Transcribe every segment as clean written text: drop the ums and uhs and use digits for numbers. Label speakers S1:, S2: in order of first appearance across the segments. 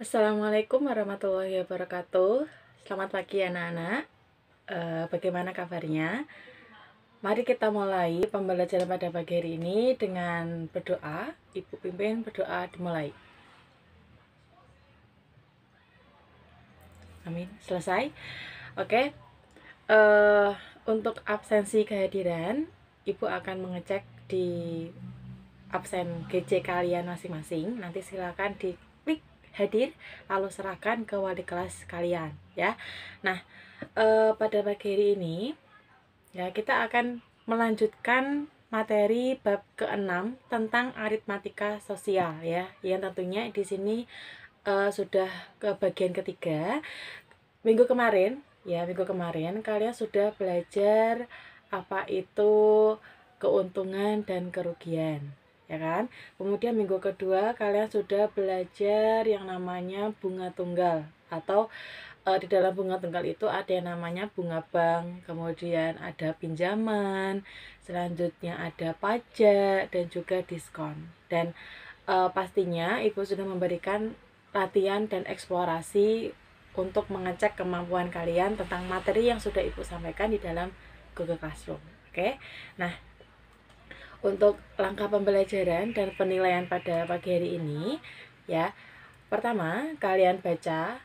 S1: Assalamualaikum warahmatullahi wabarakatuh. Selamat pagi anak-anak. Bagaimana kabarnya? Mari kita mulai pembelajaran pada pagi hari ini dengan berdoa. Ibu pimpin berdoa dimulai. Amin. Selesai. Oke. Untuk absensi kehadiran, Ibu akan mengecek di absen GC kalian masing-masing. Nanti silakan diklik hadir lalu serahkan ke wali kelas kalian ya. Nah, pada pagi hari ini ya kita akan melanjutkan materi bab ke-6 tentang aritmatika sosial ya. Yang tentunya di sini sudah ke bagian ketiga. Minggu kemarin kalian sudah belajar apa itu keuntungan dan kerugian, ya kan? Kemudian minggu kedua kalian sudah belajar yang namanya bunga tunggal atau di dalam bunga tunggal itu ada yang namanya bunga bank, kemudian ada pinjaman, selanjutnya ada pajak dan juga diskon. Dan pastinya Ibu sudah memberikan latihan dan eksplorasi untuk mengecek kemampuan kalian tentang materi yang sudah Ibu sampaikan di dalam Google Classroom. Oke. Nah, untuk langkah pembelajaran dan penilaian pada pagi hari ini ya. Pertama, kalian baca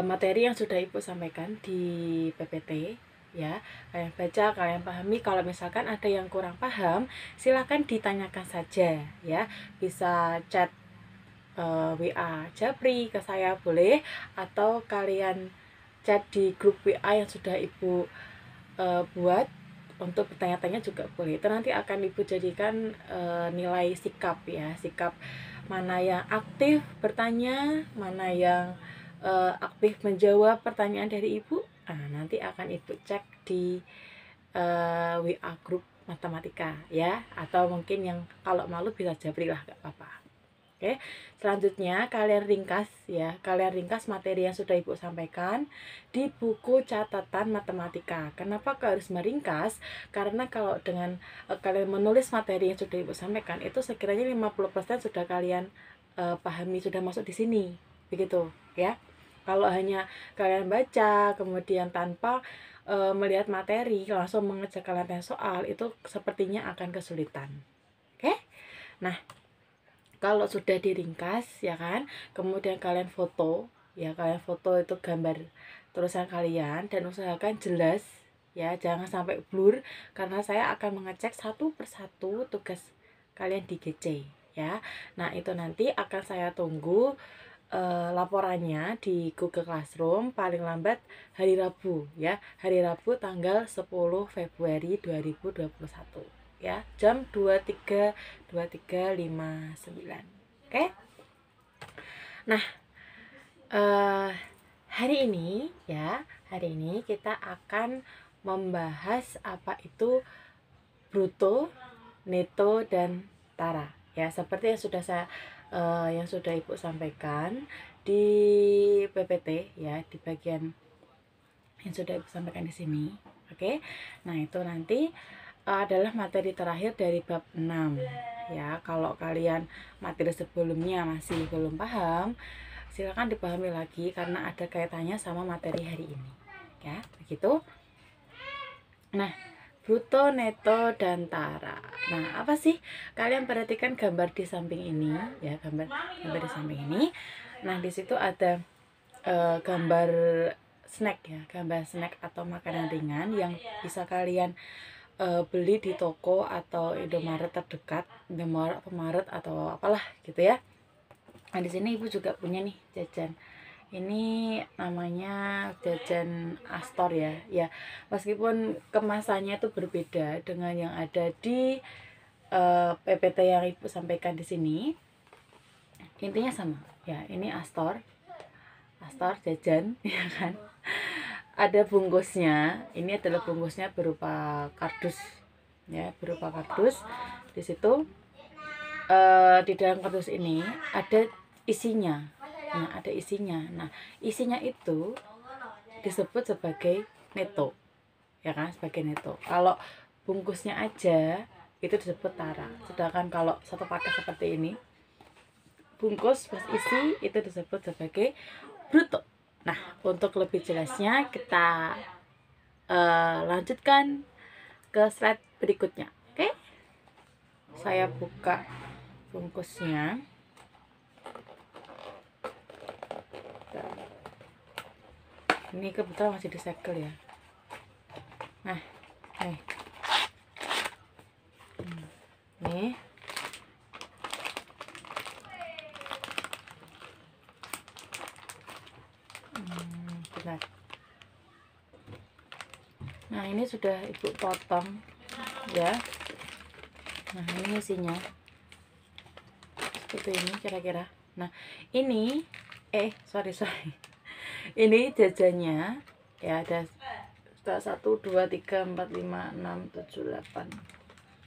S1: materi yang sudah Ibu sampaikan di PPT ya. Kalian baca, kalian pahami. Kalau misalkan ada yang kurang paham, silakan ditanyakan saja ya. Bisa chat WA Japri ke saya boleh, atau kalian chat di grup WA yang sudah Ibu buat untuk bertanya-tanya juga boleh. Itu nanti akan Ibu jadikan nilai sikap ya, sikap mana yang aktif bertanya, mana yang aktif menjawab pertanyaan dari Ibu. Nah, nanti akan Ibu cek di WA grup matematika ya, atau mungkin yang kalau malu bisa Japri lah, gak apa-apa. Oke, selanjutnya kalian ringkas materi yang sudah Ibu sampaikan di buku catatan matematika. Kenapa harus meringkas? Karena kalau dengan kalian menulis materi yang sudah Ibu sampaikan, itu sekiranya 50% sudah kalian pahami, sudah masuk di sini. Begitu, ya. Kalau hanya kalian baca kemudian tanpa melihat materi, langsung mengerjakan latihan soal, itu sepertinya akan kesulitan. Oke? Nah, kalau sudah diringkas ya kan, kemudian kalian foto itu gambar tulisan kalian dan usahakan jelas ya, jangan sampai blur karena saya akan mengecek satu persatu tugas kalian di GC ya. Nah, itu nanti akan saya tunggu laporannya di Google Classroom paling lambat hari Rabu ya, hari Rabu tanggal 10 Februari 2021 ya, jam 23.59. Oke. Nah, hari ini kita akan membahas apa itu bruto, neto, dan tara ya, seperti yang sudah Ibu sampaikan di PPT ya, di bagian yang sudah Ibu sampaikan di sini. Oke. Nah, itu nanti adalah materi terakhir dari bab 6 ya. Kalau kalian materi sebelumnya masih belum paham, silakan dipahami lagi karena ada kaitannya sama materi hari ini ya, begitu. Nah, bruto, neto, dan tara. Nah, apa sih? Kalian perhatikan gambar di samping ini ya, gambar di samping ini. Nah, di situ ada gambar snack ya, gambar snack atau makanan ringan yang bisa kalian beli di toko atau Indomaret terdekat, Indomaret atau apalah gitu ya. Nah, di sini Ibu juga punya nih jajan. Ini namanya jajan Astor ya. Ya, meskipun kemasannya itu berbeda dengan yang ada di PPT yang Ibu sampaikan di sini, intinya sama. Ya, ini Astor jajan ya kan. Ada bungkusnya. Ini adalah bungkusnya berupa kardus ya, berupa kardus. Di situ di dalam kardus ini ada isinya. Nah, ada isinya. Nah, isinya itu disebut sebagai neto. Ya kan, sebagai neto. Kalau bungkusnya aja itu disebut tara. Sedangkan kalau satu paket seperti ini bungkus plus isi itu disebut sebagai bruto. Nah, untuk lebih jelasnya kita lanjutkan ke slide berikutnya. Oke, saya buka bungkusnya. Ini kebetulan masih disegel ya. Nah, nih benar. Nah, ini sudah ibu potong ya. Nah, ini isinya seperti ini kira-kira. Nah, ini sorry ini jajannya ya, ada 1 2 3 4 5 6 7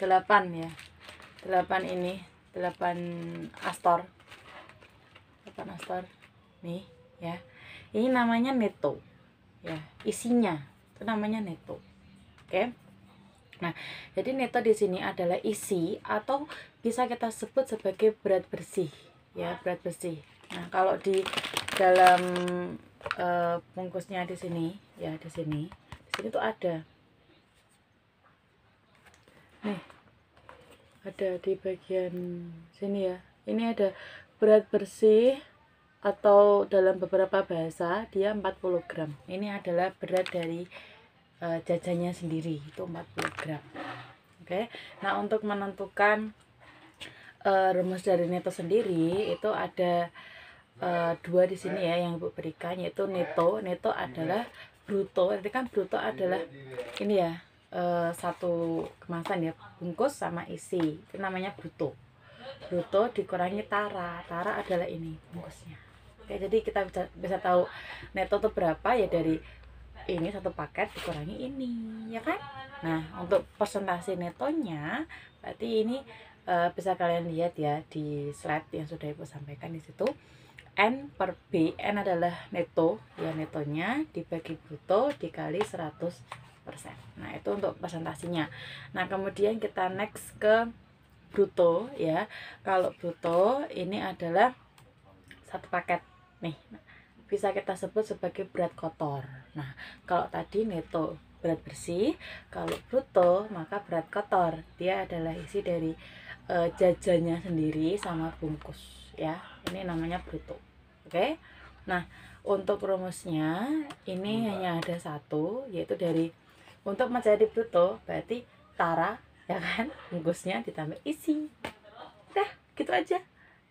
S1: 8 ya, 8 ini 8 astor nih ya. Ini namanya netto ya, isinya itu namanya netto. Oke. Nah, jadi netto di sini adalah isi atau bisa kita sebut sebagai berat bersih ya, berat bersih. Nah, kalau di dalam bungkusnya di sini ya, di sini tuh ada nih, ada di bagian sini ya. Ini ada berat bersih atau dalam beberapa bahasa dia 40 gram. Ini adalah berat dari jajannya sendiri, itu 40 gram. Oke. Nah, untuk menentukan rumus dari netto sendiri itu ada dua di sini ya yang Ibu berikan, yaitu netto. Netto adalah bruto. Jadi kan bruto adalah ini ya, satu kemasan ya, bungkus sama isi. Itu namanya bruto. Bruto dikurangi tara. Tara adalah ini bungkusnya. Oke, jadi kita bisa tahu netto itu berapa ya dari ini satu paket dikurangi ini, ya kan? Nah, untuk persentase netonya berarti ini bisa kalian lihat ya di slide yang sudah Ibu sampaikan di situ. N per B, N adalah netto ya, netonya dibagi bruto dikali 100%. Nah, itu untuk presentasinya. Nah, kemudian kita next ke bruto ya. Kalau bruto ini adalah satu paket nih, bisa kita sebut sebagai berat kotor. Nah, kalau tadi netto berat bersih, kalau bruto maka berat kotor. Dia adalah isi dari jajannya sendiri sama bungkus ya. Ini namanya bruto. Oke. Nah, untuk rumusnya ini hanya ada satu, yaitu dari untuk menjadi bruto berarti tara ya kan, bungkusnya ditambah isi. Udah, gitu aja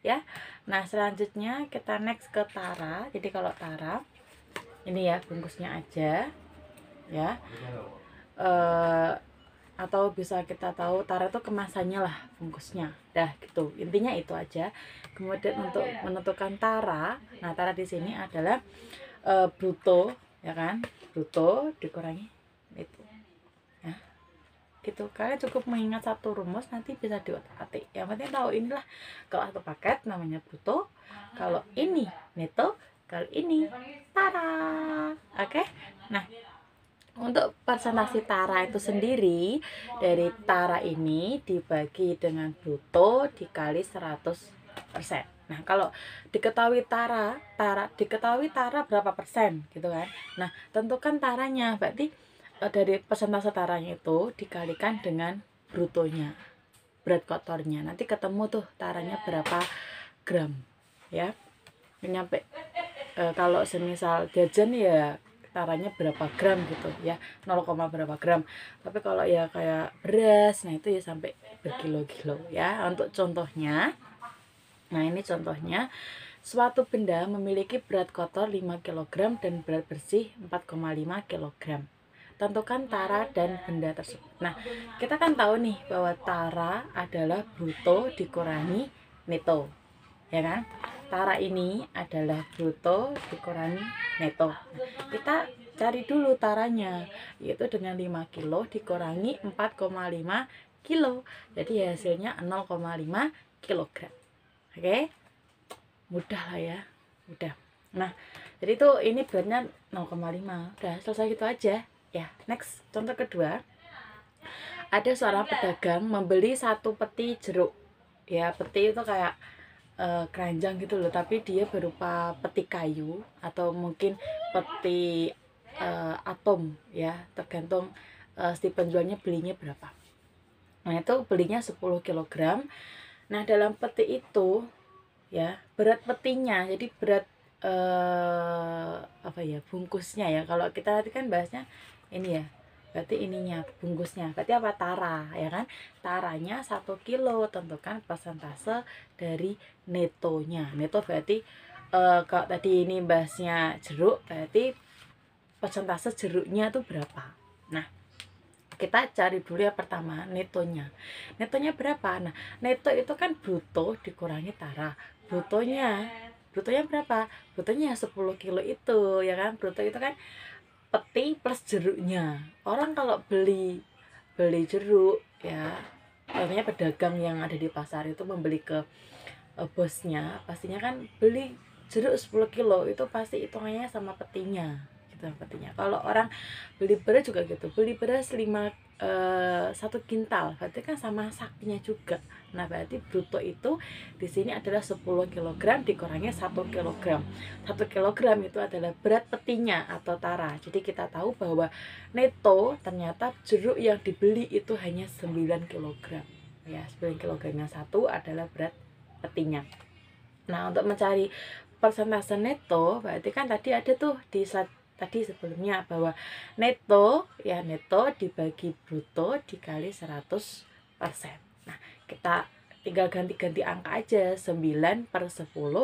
S1: ya. Nah, selanjutnya kita next ke tara. Jadi kalau tara ini ya bungkusnya aja ya, atau bisa kita tahu tara itu kemasannya lah, bungkusnya. Dah gitu, intinya itu aja. Kemudian untuk menentukan tara, nah tara di sini adalah bruto ya kan, bruto dikurangi itu ya, gitu. Kalian cukup mengingat satu rumus, nanti bisa diotak-atik. Yang penting tahu inilah, kalau satu paket namanya bruto, kalau ini netto, kalau ini tara. Oke. Nah, untuk persentase tara itu sendiri, dari tara ini dibagi dengan bruto dikali 100%. Nah, kalau diketahui diketahui tara berapa persen gitu kan. Nah, tentukan taranya, berarti dari persentase taranya itu dikalikan dengan brutonya, berat kotornya. Nanti ketemu tuh taranya berapa gram ya. Nyampe kalau semisal jajan ya taranya berapa gram gitu ya, 0, berapa gram. Tapi kalau ya kayak beras, nah itu ya sampai berkilo-kilo ya. Untuk contohnya, nah ini contohnya, suatu benda memiliki berat kotor 5 kg dan berat bersih 4,5 kg. Tentukan tara dan benda tersebut. Nah, kita kan tahu nih bahwa tara adalah bruto dikurangi netto, ya kan? Tara ini adalah bruto dikurangi netto. Kita cari dulu taranya, yaitu dengan 5 kilo dikurangi 4,5 kilo. Jadi hasilnya 0,5 kg. Oke? Mudah lah ya. Mudah. Nah, jadi itu ini beratnya 0,5. Udah, selesai gitu aja. Ya, next. Contoh kedua. Ada seorang pedagang membeli 1 peti jeruk. Ya, peti itu kayak keranjang gitu loh, tapi dia berupa peti kayu atau mungkin peti atom ya, tergantung si penjualnya belinya berapa. Nah itu belinya 10 kg. Nah dalam peti itu ya, berat petinya, jadi berat apa ya, bungkusnya ya, kalau kita nanti kan bahasnya ini ya, berarti ininya bungkusnya, berarti apa, tara ya kan. Taranya 1 kilo, tentukan persentase dari netonya. Neto berarti kalau tadi ini bahasnya jeruk, berarti persentase jeruknya tuh berapa. Nah kita cari dulu ya pertama netonya. Netonya berapa? Nah, neto itu kan bruto dikurangi tara. Brutonya berapa? Brutonya 10 kilo itu, ya kan? Bruto itu kan peti plus jeruknya. Orang kalau beli jeruk ya, artinya pedagang yang ada di pasar itu membeli ke bosnya, pastinya kan beli jeruk 10 kilo itu pasti hitungannya sama petinya gitu, petinya. Kalau orang beli beras juga gitu, beli beras 1 kintal, berarti kan sama saknya juga. Nah berarti bruto itu di sini adalah 10 kg dikurangi 1 kg. 1 kg itu adalah berat petinya atau tara. Jadi kita tahu bahwa neto ternyata jeruk yang dibeli itu hanya 9 kg ya, 9 kg yang satu adalah berat petinya. Nah untuk mencari persentase neto, berarti kan tadi ada tuh di slide tadi sebelumnya bahwa neto ya, neto dibagi bruto dikali 100%. Nah kita tinggal ganti-ganti angka aja, 9/10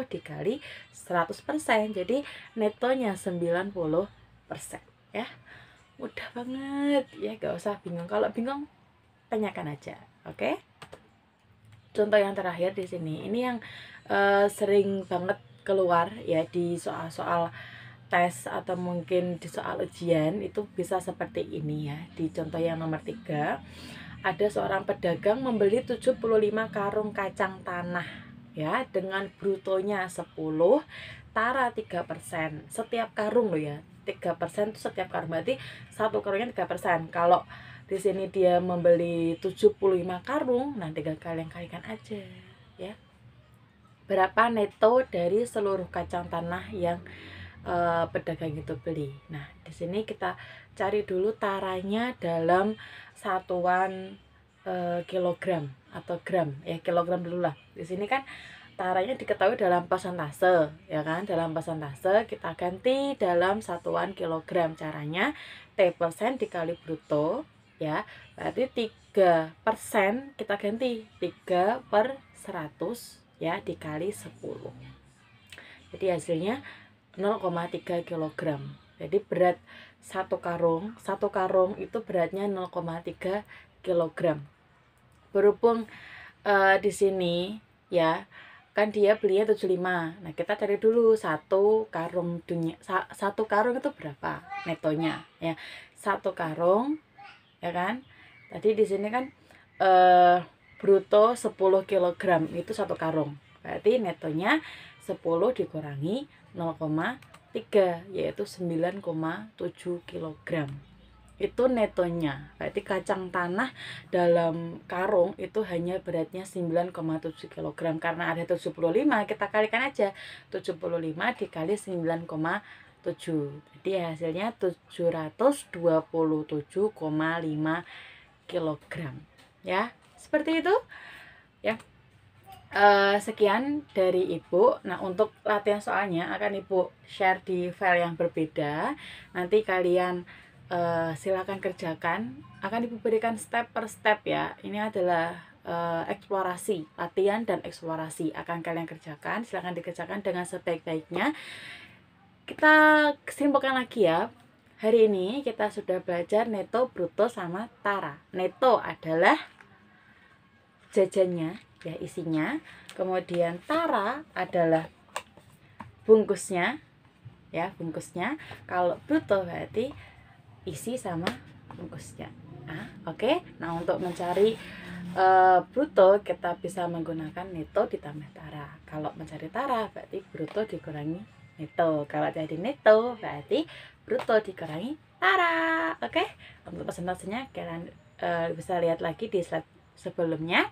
S1: dikali 100%, jadi netonya 90% ya. Mudah banget ya, gak usah bingung. Kalau bingung tanyakan aja, oke? Contoh yang terakhir di sini, ini yang sering banget keluar ya di soal-soal tes atau mungkin di soal ujian, itu bisa seperti ini ya. Di contoh yang nomor 3, ada seorang pedagang membeli 75 karung kacang tanah ya dengan brutonya 10, tara 3%. Setiap karung loh ya, 3% itu setiap karung, berarti satu karungnya 3%. Kalau di sini dia membeli 75 karung, nah tinggal kalian kalikan aja ya. Berapa neto dari seluruh kacang tanah yang pedagang itu beli. Nah, di sini kita cari dulu taranya dalam satuan kilogram atau gram. Ya, kilogram dulu lah. Di sini kan taranya diketahui dalam persentase, ya kan? Dalam persentase kita ganti dalam satuan kilogram. Caranya T% dikali bruto, ya. Berarti 3% kita ganti 3/100 ya dikali 10. Jadi hasilnya 0,3 kg. Jadi berat satu karung itu beratnya 0,3 kg. Berhubung di sini ya kan dia belinya 75. Nah, kita cari dulu satu karung itu berapa netonya ya. Satu karung ya kan. Tadi di sini kan bruto 10 kg itu satu karung. Berarti netonya 10 dikurangi 0,3 yaitu 9,7 kg. Itu netonya. Berarti kacang tanah dalam karung itu hanya beratnya 9,7 kg. Karena ada 75, kita kalikan aja. 75 dikali 9,7. Jadi hasilnya 727,5 kg. Ya, seperti itu. Ya. Sekian dari Ibu. Nah untuk latihan soalnya akan Ibu share di file yang berbeda. Nanti kalian silakan kerjakan. Akan Ibu berikan step per step ya. Ini adalah eksplorasi, latihan dan eksplorasi akan kalian kerjakan. Silakan dikerjakan dengan sebaik-baiknya. Kita simpulkan lagi ya. Hari ini kita sudah belajar neto, bruto, sama tara. Neto adalah jajannya ya, isinya. Kemudian tara adalah bungkusnya ya, bungkusnya. Kalau bruto berarti isi sama bungkusnya. Nah, oke. Nah, untuk mencari bruto kita bisa menggunakan neto ditambah tara. Kalau mencari tara berarti bruto dikurangi neto. Kalau jadi neto berarti bruto dikurangi tara. Oke. Untuk persentasenya kalian bisa lihat lagi di slide sebelumnya.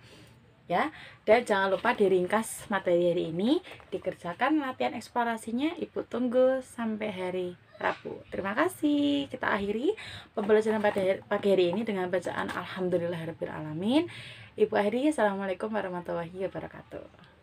S1: ya. Dan jangan lupa diringkas materi hari ini, dikerjakan latihan eksplorasinya. Ibu tunggu sampai hari Rabu. Terima kasih. Kita akhiri pembelajaran pada pagi hari ini dengan bacaan Alhamdulillahirabbil alamin. Ibu akhiri. Assalamualaikum warahmatullahi wabarakatuh.